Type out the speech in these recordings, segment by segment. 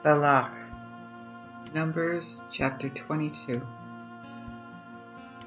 Balak. Numbers chapter 22.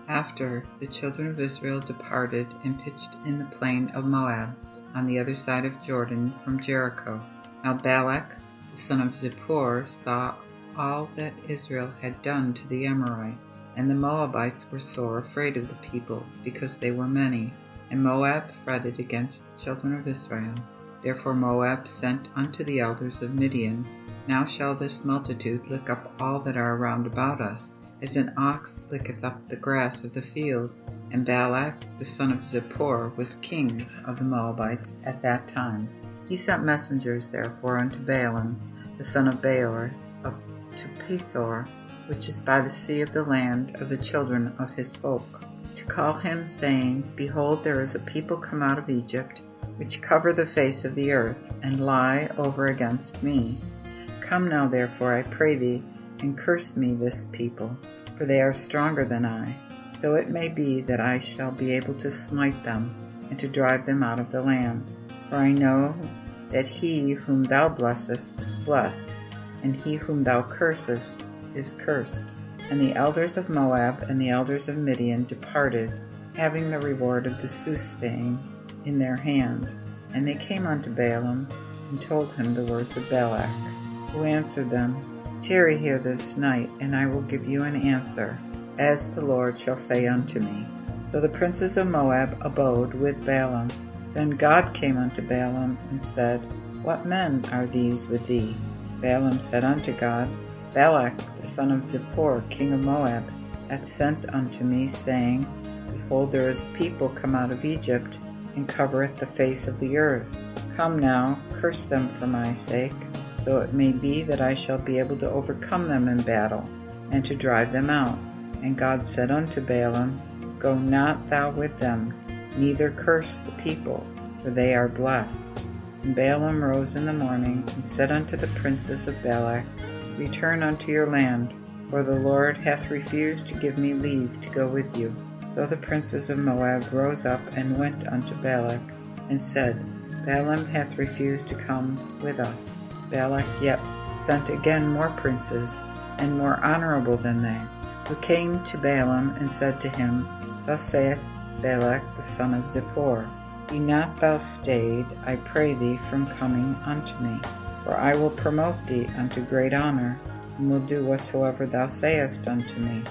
After the children of Israel departed and pitched in the plain of Moab, on the other side of Jordan from Jericho. Now Balak, the son of Zippor, saw all that Israel had done to the Amorites, and the Moabites were sore afraid of the people, because they were many. And Moab fretted against the children of Israel. Therefore Moab sent unto the elders of Midian, Now shall this multitude lick up all that are round about us, as an ox licketh up the grass of the field. And Balak the son of Zippor was king of the Moabites at that time. He sent messengers therefore unto Balaam the son of Beor to Pethor, which is by the sea of the land of the children of his folk, to call him, saying, Behold, there is a people come out of Egypt, which cover the face of the earth, and lie over against me. Come now therefore, I pray thee, and curse me this people, for they are stronger than I. So it may be that I shall be able to smite them, and to drive them out of the land. For I know that he whom thou blessest is blessed, and he whom thou cursest is cursed. And the elders of Moab and the elders of Midian departed, having the reward of the soothsaying in their hand. And they came unto Balaam, and told him the words of Balak, who answered them, Tarry here this night, and I will give you an answer, as the Lord shall say unto me. So the princes of Moab abode with Balaam. Then God came unto Balaam, and said, What men are these with thee? Balaam said unto God, Balak the son of Zippor, king of Moab, hath sent unto me, saying, Behold, there is a people come out of Egypt, and covereth the face of the earth. Come now, curse them for my sake, so it may be that I shall be able to overcome them in battle, and to drive them out. And God said unto Balaam, Go not thou with them, neither curse the people, for they are blessed. And Balaam rose in the morning, and said unto the princes of Balak, Return unto your land, for the Lord hath refused to give me leave to go with you. So the princes of Moab rose up and went unto Balak, and said, Balaam hath refused to come with us. Balak yet sent again more princes, and more honorable than they, who came to Balaam and said to him, Thus saith Balak the son of Zippor, Be not thou stayed, I pray thee, from coming unto me, for I will promote thee unto great honor, and will do whatsoever thou sayest unto me.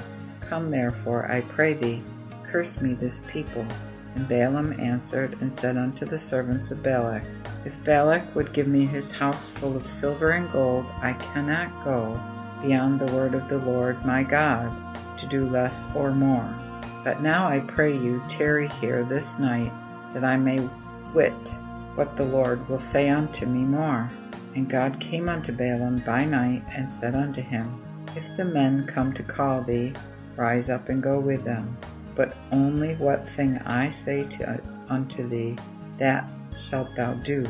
Come therefore, I pray thee, curse me this people. And Balaam answered and said unto the servants of Balak, If Balak would give me his house full of silver and gold, I cannot go beyond the word of the Lord my God, to do less or more. But now I pray you, tarry here this night, that I may wit what the Lord will say unto me more. And God came unto Balaam by night, and said unto him, If the men come to call thee, rise up and go with them. But only what thing I say unto thee, that shalt thou do.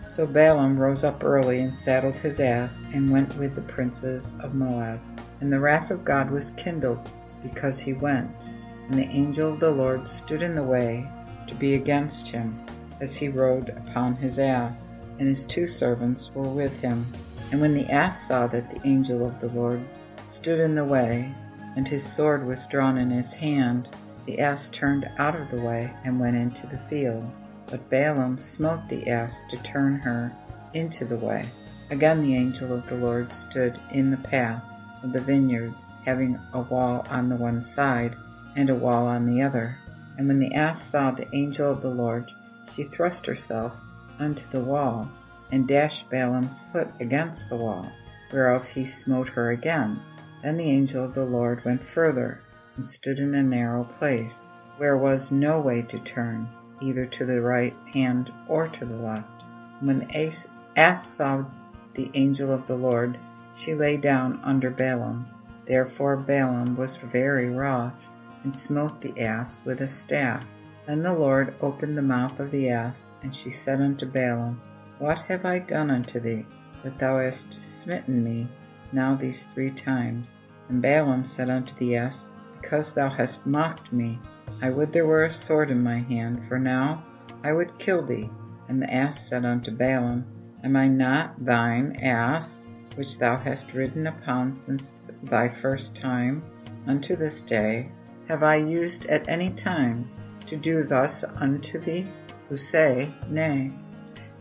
So Balaam rose up early, and saddled his ass, and went with the princes of Moab. And the wrath of God was kindled, because he went. And the angel of the Lord stood in the way, to be against him, as he rode upon his ass, and his 2 servants were with him. And when the ass saw that the angel of the Lord stood in the way, and his sword was drawn in his hand, the ass turned out of the way, and went into the field. But Balaam smote the ass to turn her into the way. Again the angel of the Lord stood in the path of the vineyards, having a wall on the one side, and a wall on the other. And when the ass saw the angel of the Lord, she thrust herself unto the wall, and dashed Balaam's foot against the wall, whereof he smote her again. Then the angel of the Lord went further, and stood in a narrow place, where was no way to turn, either to the right hand or to the left. And when the ass saw the angel of the Lord, she lay down under Balaam. Therefore Balaam was very wroth, and smote the ass with a staff. Then the Lord opened the mouth of the ass, and she said unto Balaam, What have I done unto thee, that thou hast smitten me now these 3 times? And Balaam said unto the ass, Because thou hast mocked me, I would there were a sword in my hand, for now I would kill thee. And the ass said unto Balaam, Am I not thine ass? which thou hast ridden upon since thy first time unto this day, have I used at any time to do thus unto thee? Who say, Nay.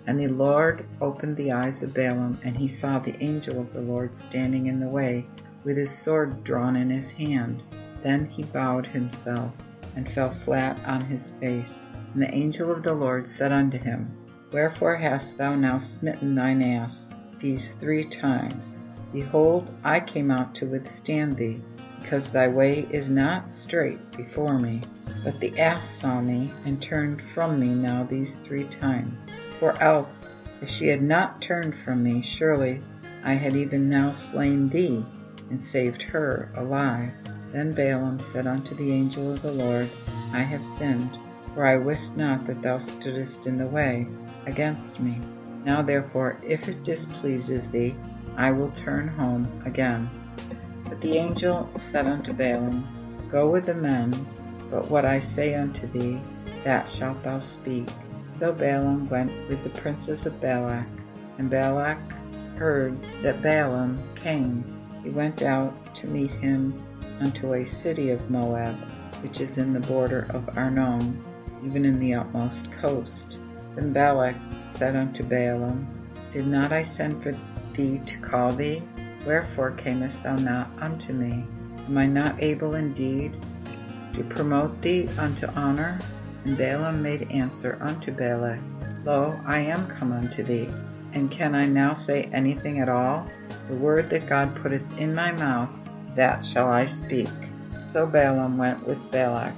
And the Lord opened the eyes of Balaam, and he saw the angel of the Lord standing in the way, with his sword drawn in his hand. Then he bowed himself, and fell flat on his face. And the angel of the Lord said unto him, Wherefore hast thou now smitten thine ass these 3 times? Behold, I came out to withstand thee, because thy way is not straight before me. But the ass saw me, and turned from me now these 3 times. For else, if she had not turned from me, surely I had even now slain thee, and saved her alive. Then Balaam said unto the angel of the Lord, I have sinned, for I wist not that thou stoodest in the way against me. Now therefore, if it displeases thee, I will turn home again. But the angel said unto Balaam, Go with the men, but what I say unto thee, that shalt thou speak. So Balaam went with the princes of Balak, and Balak heard that Balaam came. He went out to meet him unto a city of Moab, which is in the border of Arnon, even in the utmost coast. Then Balak said unto Balaam, Did not I send for thee to call thee? Wherefore camest thou not unto me? Am I not able indeed to promote thee unto honor? And Balaam made answer unto Balak, Lo, I am come unto thee, and can I now say anything at all? The word that God putteth in my mouth, that shall I speak. So Balaam went with Balak,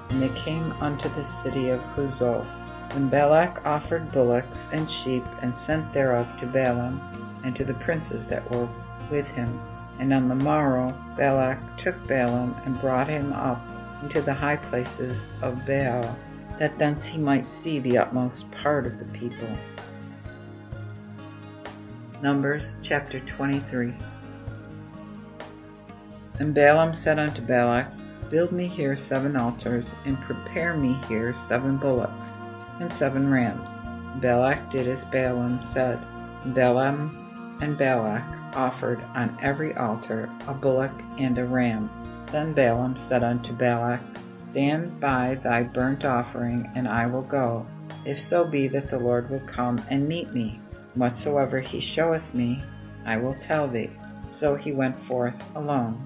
and they came unto the city of Huzoth. When Balak offered bullocks and sheep, and sent thereof to Balaam, and to the princes that were with him. And on the morrow Balak took Balaam, and brought him up into the high places of Baal, that thence he might see the utmost part of the people. Numbers chapter 23. And Balaam said unto Balak, Build me here 7 altars, and prepare me here 7 bullocks, and 7 rams. Balak did as Balaam said. Balaam and Balak offered on every altar a bullock and a ram. Then Balaam said unto Balak, Stand by thy burnt offering, and I will go, if so be that the Lord will come and meet me. Whatsoever he showeth me, I will tell thee. So he went forth alone.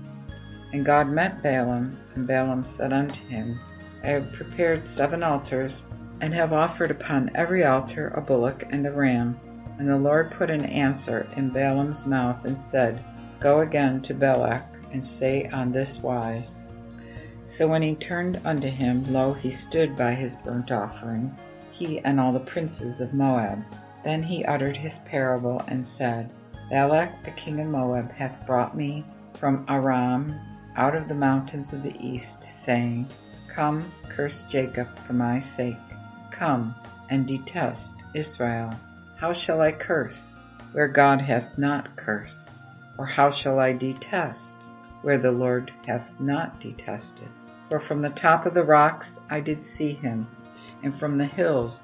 And God met Balaam, and Balaam said unto him, I have prepared 7 altars, and have offered upon every altar a bullock and a ram. And the Lord put an answer in Balaam's mouth, and said, Go again to Balak, and say on this wise. So when he turned unto him, lo, he stood by his burnt offering, he and all the princes of Moab. Then he uttered his parable, and said, Balak the king of Moab hath brought me from Aram out of the mountains of the east, saying, Come, curse Jacob for my sake. Come, and detest Israel. How shall I curse, where God hath not cursed? Or how shall I detest, where the Lord hath not detested? For from the top of the rocks I did see him, and from the hills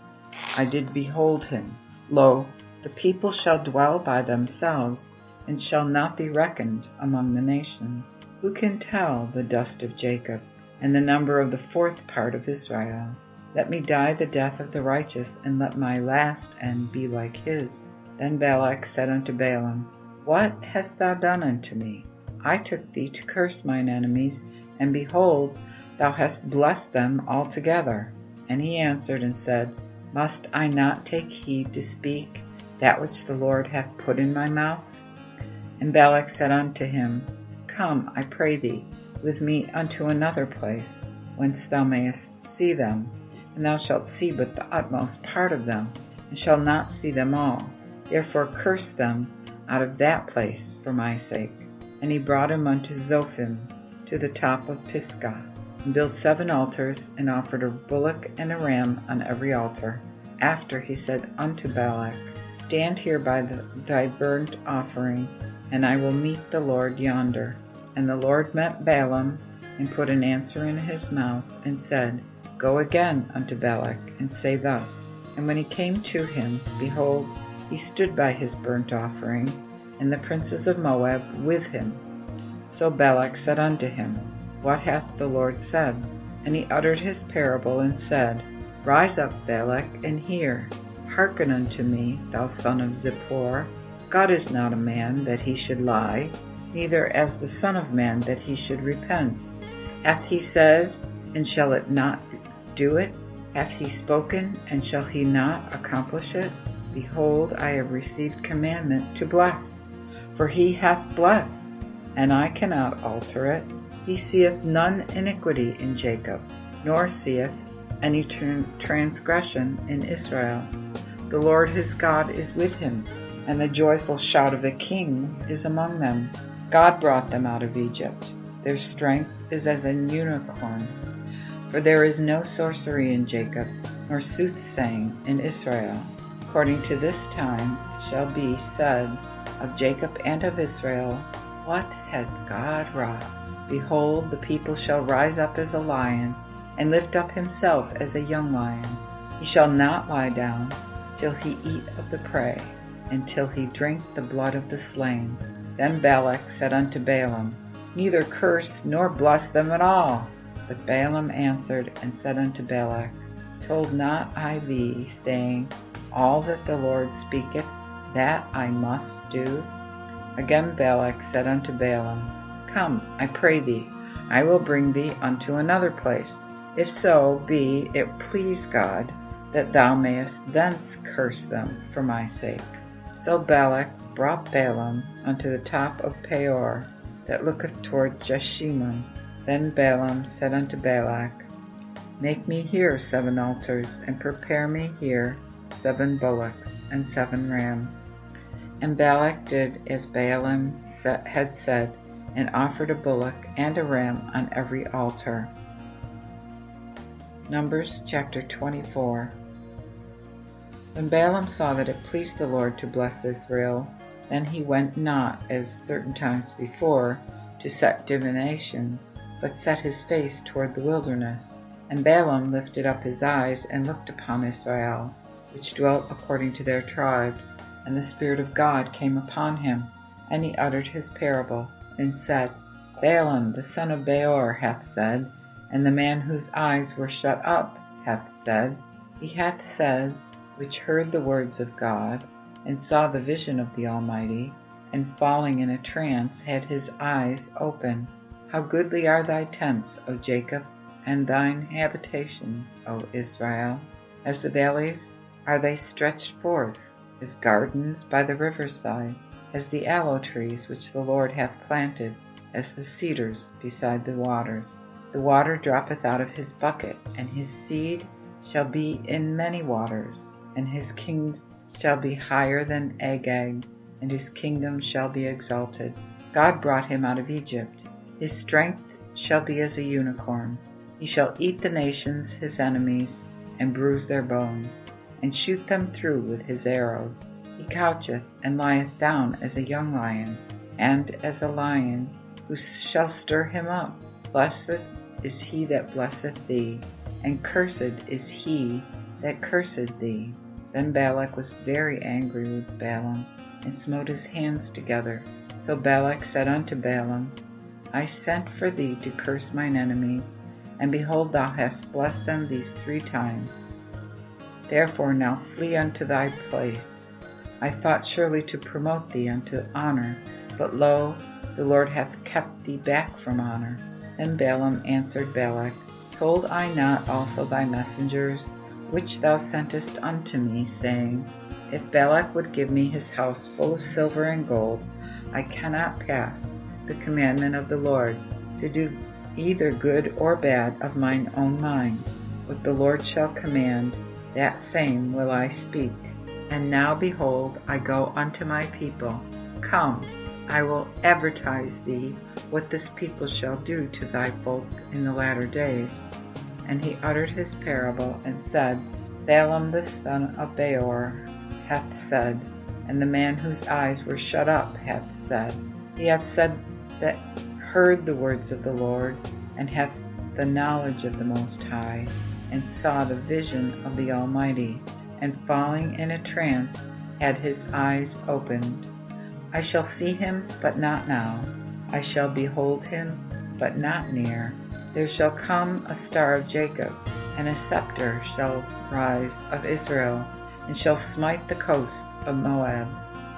I did behold him. Lo, the people shall dwell by themselves, and shall not be reckoned among the nations. Who can tell the dust of Jacob, and the number of the 4th part of Israel? Let me die the death of the righteous, and let my last end be like his. Then Balak said unto Balaam, What hast thou done unto me? I took thee to curse mine enemies, and behold, thou hast blessed them altogether. And he answered and said, Must I not take heed to speak that which the Lord hath put in my mouth? And Balak said unto him, Come, I pray thee, with me unto another place, whence thou mayest see them. And thou shalt see but the utmost part of them, and shalt not see them all. Therefore curse them out of that place for my sake. And he brought him unto Zophim, to the top of Pisgah, and built 7 altars, and offered a bullock and a ram on every altar. After he said unto Balak, Stand here by thy burnt offering, and I will meet the Lord yonder. And the Lord met Balaam, and put an answer in his mouth, and said, Go again unto Balak, and say thus. And when he came to him, behold, he stood by his burnt offering, and the princes of Moab with him. So Balak said unto him, What hath the Lord said? And he uttered his parable, and said, Rise up, Balak, and hear. Hearken unto me, thou son of Zippor. God is not a man that he should lie, neither as the Son of Man that he should repent. Hath he said, and shall it not do it? Hath he spoken, and shall he not accomplish it? Behold, I have received commandment to bless. For he hath blessed, and I cannot alter it. He seeth none iniquity in Jacob, nor seeth any transgression in Israel. The Lord his God is with him, and the joyful shout of a king is among them. God brought them out of Egypt. Their strength is as an unicorn. For there is no sorcery in Jacob, nor soothsaying in Israel. According to this time shall be said of Jacob and of Israel, What hath God wrought? Behold, the people shall rise up as a lion, and lift up himself as a young lion. He shall not lie down till he eat of the prey, and till he drink the blood of the slain. Then Balak said unto Balaam, Neither curse nor bless them at all. But Balaam answered and said unto Balak, Told not I thee, saying, All that the Lord speaketh, that I must do? Again Balak said unto Balaam, Come, I pray thee, I will bring thee unto another place. If so be it please God, that thou mayest thence curse them for my sake. So Balak brought Balaam unto the top of Peor, that looketh toward Jeshimon. Then Balaam said unto Balak, Make me here 7 altars, and prepare me here 7 bullocks and 7 rams. And Balak did as Balaam had said, and offered a bullock and a ram on every altar. Numbers chapter 24. When Balaam saw that it pleased the Lord to bless Israel, then he went not, as certain times before, to set divinations, but set his face toward the wilderness. And Balaam lifted up his eyes, and looked upon Israel, which dwelt according to their tribes. And the Spirit of God came upon him, and he uttered his parable, and said, Balaam the son of Beor hath said, and the man whose eyes were shut up hath said, He hath said, which heard the words of God, and saw the vision of the Almighty, and falling in a trance had his eyes open. How goodly are thy tents, O Jacob, and thine habitations, O Israel! As the valleys are they stretched forth, as gardens by the riverside, as the aloe trees which the Lord hath planted, as the cedars beside the waters. The water droppeth out of his bucket, and his seed shall be in many waters, and his king shall be higher than Agag, and his kingdom shall be exalted. God brought him out of Egypt. His strength shall be as a unicorn. He shall eat the nations his enemies, and bruise their bones, and shoot them through with his arrows. He coucheth and lieth down as a young lion, and as a lion, who shall stir him up. Blessed is he that blesseth thee, and cursed is he that cursed thee. Then Balak was very angry with Balaam, and smote his hands together. So Balak said unto Balaam, I sent for thee to curse mine enemies, and behold, thou hast blessed them these 3 times. Therefore now flee unto thy place. I thought surely to promote thee unto honor, but lo, the Lord hath kept thee back from honor. Then Balaam answered Balak, Told I not also thy messengers, which thou sentest unto me, saying, If Balak would give me his house full of silver and gold, I cannot pass the commandment of the Lord, to do either good or bad of mine own mind. What the Lord shall command, that same will I speak. And now behold, I go unto my people. Come, I will advertise thee what this people shall do to thy folk in the latter days. And he uttered his parable, and said, Balaam the son of Beor hath said, and the man whose eyes were shut up hath said. He hath said that heard the words of the Lord, and hath the knowledge of the Most High, and saw the vision of the Almighty, and falling in a trance had his eyes opened. I shall see him, but not now. I shall behold him, but not near. There shall come a star of Jacob, and a scepter shall rise of Israel, and shall smite the coasts of Moab,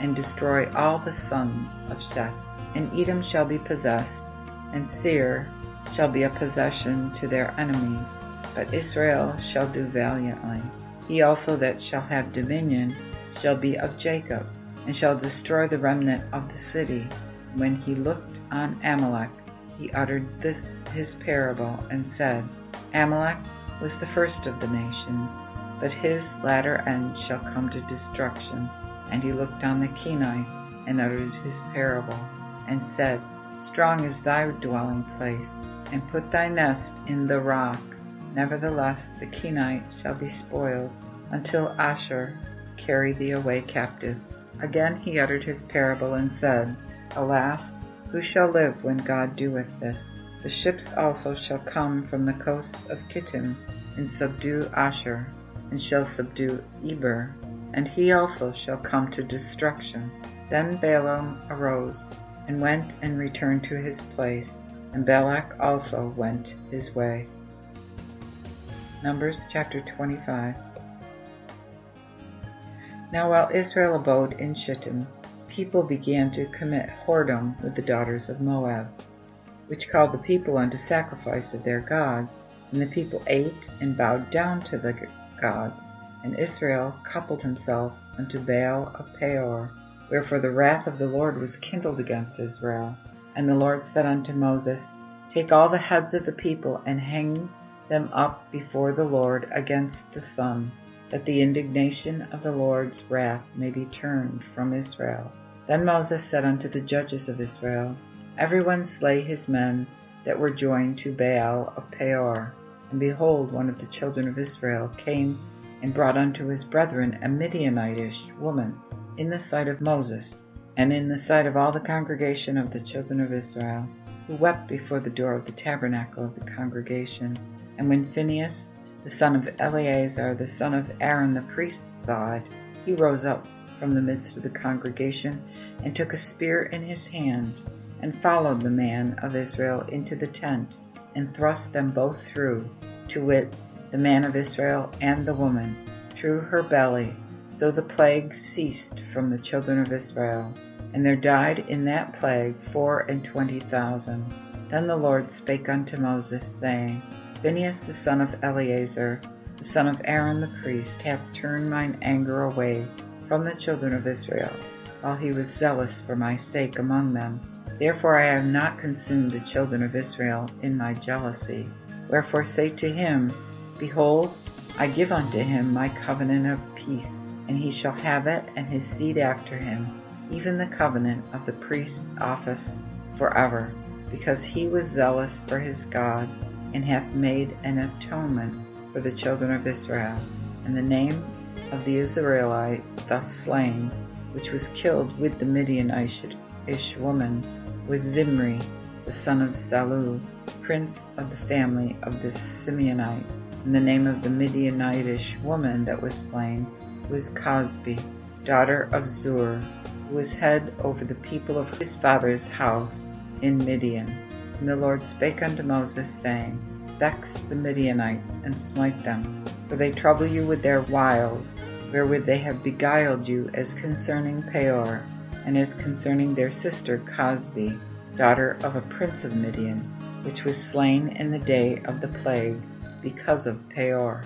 and destroy all the sons of Sheth. And Edom shall be possessed, and Seir shall be a possession to their enemies. But Israel shall do valiantly. He also that shall have dominion shall be of Jacob, and shall destroy the remnant of the city. When he looked on Amalek, he uttered his parable, and said, Amalek was the first of the nations, but his latter end shall come to destruction. And he looked on the Kenites, and uttered his parable, and said, Strong is thy dwelling place, and put thy nest in the rock. Nevertheless the Kenite shall be spoiled, until Ashur carry thee away captive. Again he uttered his parable, and said, Alas, who shall live when God doeth this? The ships also shall come from the coasts of Kittim, and subdue Ashur, and shall subdue Eber, and he also shall come to destruction. Then Balaam arose, and went and returned to his place, and Balak also went his way. Numbers chapter 25. Now while Israel abode in Shittim, people began to commit whoredom with the daughters of Moab, which called the people unto sacrifice of their gods. And the people ate and bowed down to the gods. And Israel coupled himself unto Baal of Peor. Wherefore the wrath of the Lord was kindled against Israel. And the Lord said unto Moses, Take all the heads of the people, and hang them up before the Lord against the sun, that the indignation of the Lord's wrath may be turned from Israel. Then Moses said unto the judges of Israel, Every one slay his men that were joined to Baal of Peor. And behold, one of the children of Israel came and brought unto his brethren a Midianitish woman, in the sight of Moses, and in the sight of all the congregation of the children of Israel, who wept before the door of the tabernacle of the congregation. And when Phinehas, the son of Eleazar, the son of Aaron the priest, saw it, he rose up from the midst of the congregation, and took a spear in his hand, and followed the man of Israel into the tent, and thrust them both through, to wit, the man of Israel and the woman, through her belly. So the plague ceased from the children of Israel, and there died in that plague 24,000. Then the Lord spake unto Moses, saying, Phinehas the son of Eleazar, the son of Aaron the priest, hath turned mine anger away from the children of Israel, while he was zealous for my sake among them. Therefore I have not consumed the children of Israel in my jealousy. Wherefore say to him, Behold, I give unto him my covenant of peace, and he shall have it, and his seed after him, even the covenant of the priest's office forever, because he was zealous for his God, and hath made an atonement for the children of Israel. And the name of the Israelite thus slain, which was killed with the Midianitish woman, was Zimri, the son of Salu, prince of the family of the Simeonites. And the name of the Midianitish woman that was slain was Cosbi, daughter of Zur, who was head over the people of his father's house in Midian. And the Lord spake unto Moses, saying, Vex the Midianites, and smite them, for they trouble you with their wiles, wherewith they have beguiled you, as concerning Peor, and as concerning their sister Cosbi, daughter of a prince of Midian, which was slain in the day of the plague, because of Peor.